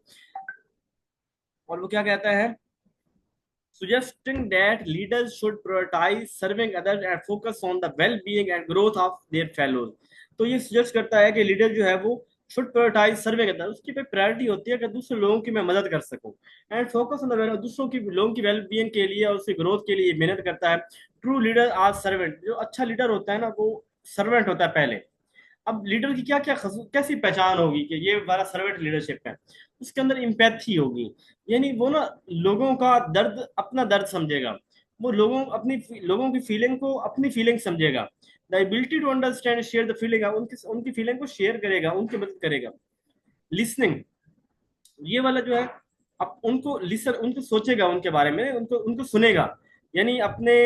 और वो क्या कहता है suggesting that leaders should prioritize serving others and focus on the well-being and growth of their fellows। तो ये suggest करता है कि लीडर जो है वो should prioritize serving others, उसकी पे प्रायोरिटी होती है कि दूसरे लोगों की मैं मदद कर सकूं, एंड फोकस ऑन द दूसरों की लोगों की वेल बीइंग के लिए और उसकी ग्रोथ के लिए मेहनत करता है। ट्रू लीडर आर सर्वेंट, जो अच्छा लीडर होता है ना वो सर्वेंट होता है पहले। अब लीडर की क्या क्या कैसी पहचान होगी कि ये हमारा सर्वेंट लीडरशिप है, उसके अंदर इम्पैथी होगी, यानी वो ना लोगों का दर्द अपना दर्द समझेगा, वो लोगों की फीलिंग को अपनी फीलिंग समझेगा। The ability to understand share the feeling, उनकी उनकी फीलिंग को शेयर करेगा, उनकी मदद करेगा। लिसनिंग, ये वाला जो है, अब उनको लिसन, उनको सोचेगा उनके बारे में, उनको उनको सुनेगा, यानी अपने।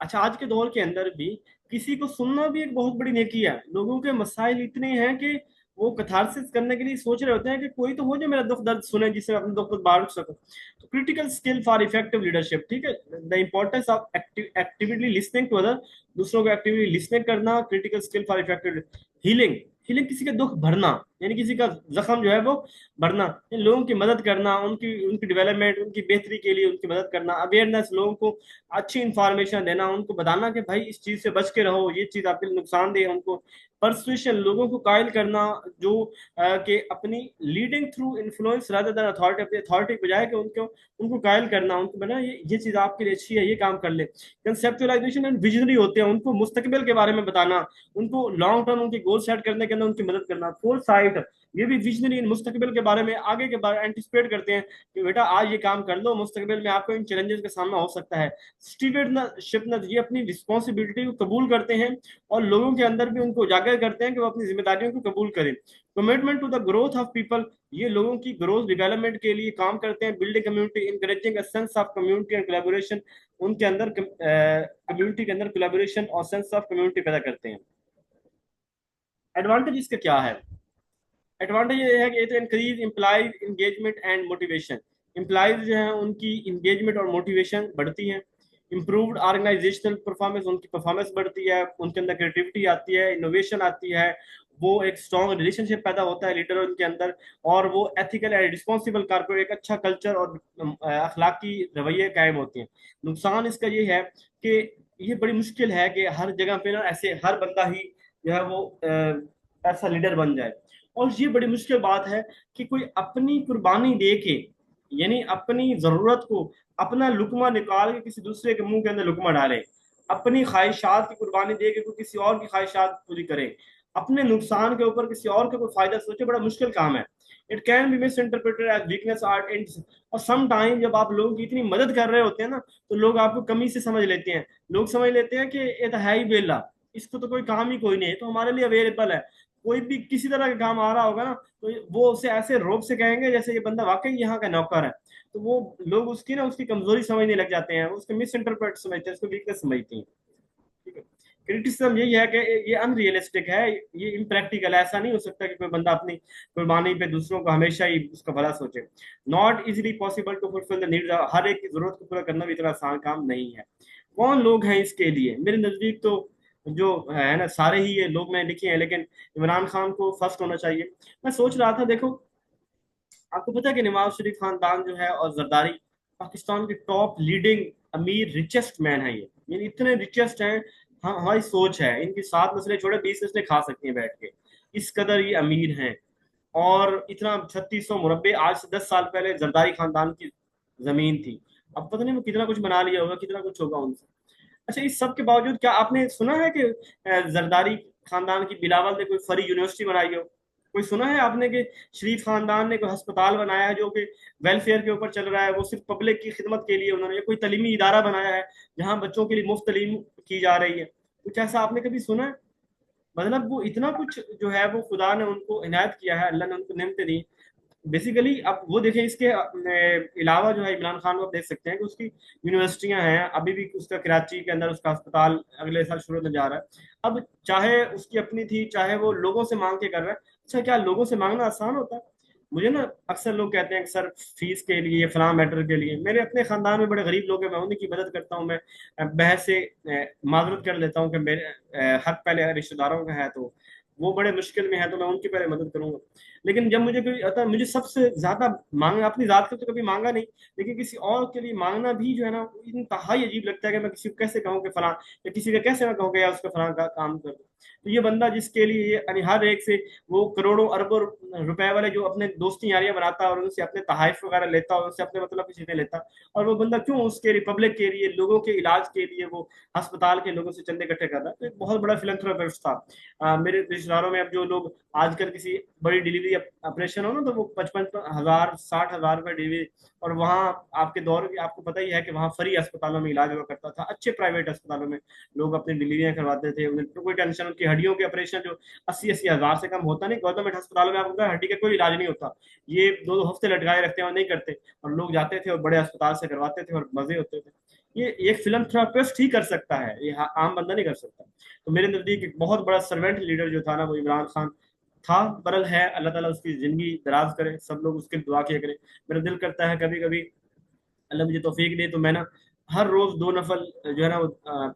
अच्छा, आज के दौर के अंदर भी किसी को सुनना भी एक बहुत बड़ी नेकी है। लोगों के मसाइल इतने हैं कि वो कथारसिस करने के लिए सोच रहे होते हैं कि कोई तो हो जो मेरा दुख दर्द सुने, जिससे मैं अपने दुख दर्द बांट सकूं। तो critical skill for effective leadership, ठीक है, the importance of actively listening to other, दूसरों को एक्टिवली लिसनिंग करना, critical skill for effective healing. Healing, किसी का दुख भरना, यानी किसी का जख्म जो है वो भरना, लोगों की मदद करना, उनकी उनकी डेवलपमेंट, उनकी बेहतरी के लिए उनकी मदद करना। अवेयरनेस, लोगों को अच्छी इंफॉर्मेशन देना, उनको बताना कि भाई इस चीज से बच के रहो, ये चीज आपके लिए नुकसानदेह है उनको। परसुएशन, लोगों को कायल करना, जो कि अपनी leading through influence rather than authority, अपनी अथॉरिटी के बजाय कि उनको उनको कायल करना, उनको बना ये चीज आपके लिए अच्छी है, ये काम कर ले। कंसेप्चुअलाइजेशन एंड विजनरी होते हैं, उनको मुस्तकबिल के बारे में बताना, उनको लॉन्ग टर्म उनकी गोल सेट करने के अंदर उनकी मदद करना। फोर साइट, ये भी विजनरी मुस्तकबिल के बारे में, आगे के बारे एंटिसिपेट करते हैं कि बेटा आज ये काम कर लो, मुस्तकबिल में आपको इन चैलेंजेस का सामना हो सकता है। स्टीवर्डशिप, ये अपनी रिस्पॉन्सिबिलिटी को कबूल करते हैं और लोगों के अंदर भी उनको उजागर करते हैं कि वो अपनी जिम्मेदारियों को कबूल करें। Commitment to the growth of people, ये लोगों की ग्रोथ डेवलपमेंट के लिए काम करते हैं। Building community, encouraging a sense of community and collaboration, उनके अंदर कम्युनिटी के अंदर कोलैबोरेशन और सेंस ऑफ कम्युनिटी पैदा करते हैं। एडवांटेज इसका क्या है? एडवांटेज ये है कि ये तो increase employees engagement and motivation, employees जो है उनकी इंगेजमेंट और मोटिवेशन बढ़ती है। इम्प्रूव्ड ऑर्गेनाइजेशनल परफॉर्मेंस, उनकी परफॉर्मेंस बढ़ती है, उनके अंदर क्रिएटिविटी आती है, इनोवेशन आती है, वो एक स्ट्रॉन्ग रिलेशनशिप पैदा होता है लीडर उनके अंदर, और वो एथिकल एंड रिस्पॉन्सिबल कारपोरेट, एक अच्छा कल्चर और अखलाकी रवैये कायम होते हैं। नुकसान इसका ये है कि ये बड़ी मुश्किल है कि हर जगह पे ना ऐसे हर बंदा ही जो है वो ऐसा लीडर बन जाए। और ये बड़ी मुश्किल बात है कि कोई अपनी कुर्बानी दे के, यानी अपनी जरूरत को, अपना लुकमा निकाल के किसी दूसरे के मुंह के अंदर लुकमा डाले, अपनी ख्वाहिशात की कुर्बानी दे के कोई किसी और की ख्वाहिशात पूरी करे, अपने नुकसान के ऊपर किसी और का कोई फायदा सोचे, बड़ा मुश्किल काम है। It can be misinterpreted as weakness art and, और सम टाइम जब आप लोगों की इतनी मदद कर रहे होते हैं ना, तो लोग आपको कमी से समझ लेते हैं। लोग समझ लेते हैं कि ये तो है ही बेला, इसको तो कोई काम ही कोई नहीं है, तो हमारे लिए अवेलेबल है। कोई भी किसी तरह का काम आ रहा होगा ना, तो वो उसे ऐसे रोब से कहेंगे जैसे ये बंदा वाकई यहाँ का नौकर है। तो वो लोग उसकी ना उसकी कमजोरी समझने लग जाते हैं, उसको मिस इंटरप्रेट समझते हैं, उसको वीकनेस समझते हैं। ठीक है, क्रिटिसिज्म यही है कि ये अनरियलिस्टिक है, ये इम्प्रैक्टिकल है, ऐसा नहीं हो सकता कि कोई बंदा अपनी कुर्बानी पे दूसरों को हमेशा ही उसका भला सोचे। Not easily possible to fulfil the needs, हर एक की जरूरत को पूरा करना भी इतना आसान काम नहीं है। कौन लोग हैं इसके लिए? मेरे नजदीक तो जो है ना सारे ही ये लोग मैंने लिखे हैं, लेकिन इमरान खान को फर्स्ट होना चाहिए। मैं सोच रहा था, देखो आपको पता है कि नवाज शरीफ खानदान जो है और जरदारी पाकिस्तान के टॉप लीडिंग अमीर रिचेस्ट मैन है, ये यानी इतने रिचेस्ट हैं। हम हमारी सोच है इनकी 7 नस्लें छोड़े 20 नस्लें खा सकती हैं बैठ के, इस कदर ये अमीर हैं। और इतना 3600 मुरब्बे, आज से 10 साल पहले जरदारी खानदान की जमीन थी। अब पता नहीं वो कितना कुछ बना लिया होगा, कितना कुछ होगा उनसे। अच्छा, इस सब के बावजूद क्या आपने सुना है कि जरदारी खानदान की बिलावल ने कोई फरी यूनिवर्सिटी बनाई हो? कोई सुना है आपने कि शरीफ खानदान ने कोई अस्पताल बनाया है जो कि वेलफेयर के ऊपर चल रहा है, वो सिर्फ पब्लिक की खिदमत के लिए उन्होंने, कोई तलीमी इदारा बनाया है जहां बच्चों के लिए मुफ्त तलीम की जा रही है? कुछ ऐसा आपने कभी सुना है? मतलब वो इतना कुछ जो है वो खुदा ने उनको इनायत किया है, अल्लाह ने उनको नेमतें दी बेसिकली। अब वो देखें, इसके अलावा जो है इमरान खान को आप देख सकते हैं कि उसकी यूनिवर्सिटियां हैं, अभी भी उसका कराची के अंदर उसका अस्पताल अगले साल शुरू होने जा रहा है। अब चाहे उसकी अपनी थी, चाहे वो लोगों से मांग के कर रहा है। अच्छा, क्या लोगों से मांगना आसान होता है? मुझे ना अक्सर लोग कहते हैं कि सर फीस के लिए फलां मैटर के लिए, मेरे अपने खानदान में बड़े गरीब लोग हैं, मैं उन्हीं की मदद करता हूँ। मैं बहस से माजरत कर लेता हूँ कि मेरे हक पहले रिश्तेदारों का है, तो वो बड़े मुश्किल में है तो मैं उनकी पहले मदद करूंगा। लेकिन जब मुझे कोई आता, मुझे सबसे ज्यादा मांगना अपनी जात का तो कभी मांगा नहीं, लेकिन किसी और के लिए मांगना भी जो है ना, इंतहाई अजीब लगता है कि मैं किसी को कैसे कहूँ कि फलां, या किसी का कैसे मैं कहूँ कि यार उसका फलां का काम कर दो। तो ये बंदा जिसके लिए ये यानी हर एक से वो करोड़ों अरबों रुपए वाले जो अपने दोस्ती यारियां बनाता है और उनसे अपने तहाइफ वगैरह लेता है और उनसे अपने मतलब की चीजें लेता, और वो बंदा क्यों उसके रिपब्लिक के लिए, लोगों के इलाज के लिए वो अस्पताल के लोगों से चंदे इकट्ठे कर रहा है। तो एक बहुत बड़ा फिलंथ्रोपिस्ट था। मेरे रिश्तेदारों में अब जो लोग आजकल किसी बड़ी डिलीवरी ऑपरेशन हो ना, तो वो 55,000 60,000 रुपये डिलीवरी, और वहाँ आपके दौर की आपको पता ही है कि वहाँ फ्री अस्पतालों में इलाज हुआ करता था, अच्छे प्राइवेट अस्पतालों में लोग अपनी डिलीवरियां करवाते थे, उन्हें तो कोई टेंशन, उनकी हड्डियों के ऑपरेशन जो 80-80 हज़ार से कम होता नहीं, गवर्नमेंट अस्पतालों में आपको हड्डी का कोई इलाज नहीं होता, ये 2-2 हफ्ते लटकाए रखते हैं और नहीं करते, और लोग जाते थे और बड़े अस्पताल से करवाते थे और मजे होते थे। ये एक फिलंथ्रोपिस्ट ही कर सकता है, ये आम बंदा नहीं कर सकता। तो मेरे नजदीक एक बहुत बड़ा सर्वेंट लीडर जो था ना, वो इमरान खान था, बरल है। अल्लाह ताला उसकी जिंदगी दराज करे, सब लोग उसके दुआ किया करें। मेरा दिल करता है कभी कभी अल्लाह मुझे तौफीक दे तो मैं ना हर रोज 2 नफल जो है ना वो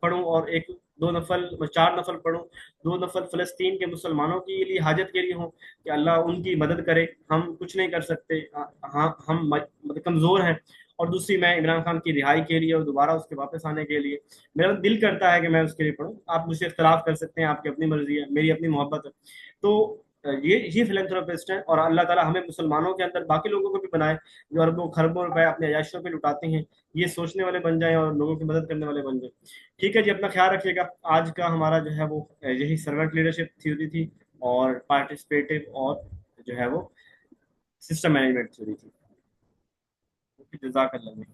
पढूं, और एक 2 नफल 4 नफल पढूं, 2 नफल फलस्तीन के मुसलमानों के लिए हाजत के लिए हों कि अल्लाह उनकी मदद करे। हम कुछ नहीं कर सकते, हाँ हम मतलब कमजोर हैं। और दूसरी, मैं इमरान खान की रिहाई के लिए और दोबारा उसके वापस आने के लिए मेरा दिल करता है कि मैं उसके लिए पढूं। आप मुझसे इख्तलाफ कर सकते हैं, आपकी अपनी मर्जी है, मेरी अपनी मोहब्बत है। तो ये फिलंथ्रोपिस्ट है, और अल्लाह ताला हमें मुसलमानों के अंदर बाकी लोगों को भी बनाए जो अरबों खरबों रुपए अपने अयाशियों पे लुटाते हैं, ये सोचने वाले बन जाएं और लोगों की मदद करने वाले बन जाएं। ठीक है जी, अपना ख्याल रखिएगा। आज का हमारा जो है वो यही सर्वेंट लीडरशिप थ्योरी थी, और पार्टिसिपेटिव, और जो है वो सिस्टम मैनेजमेंट थ्योरी थी। जजाकल्लाह।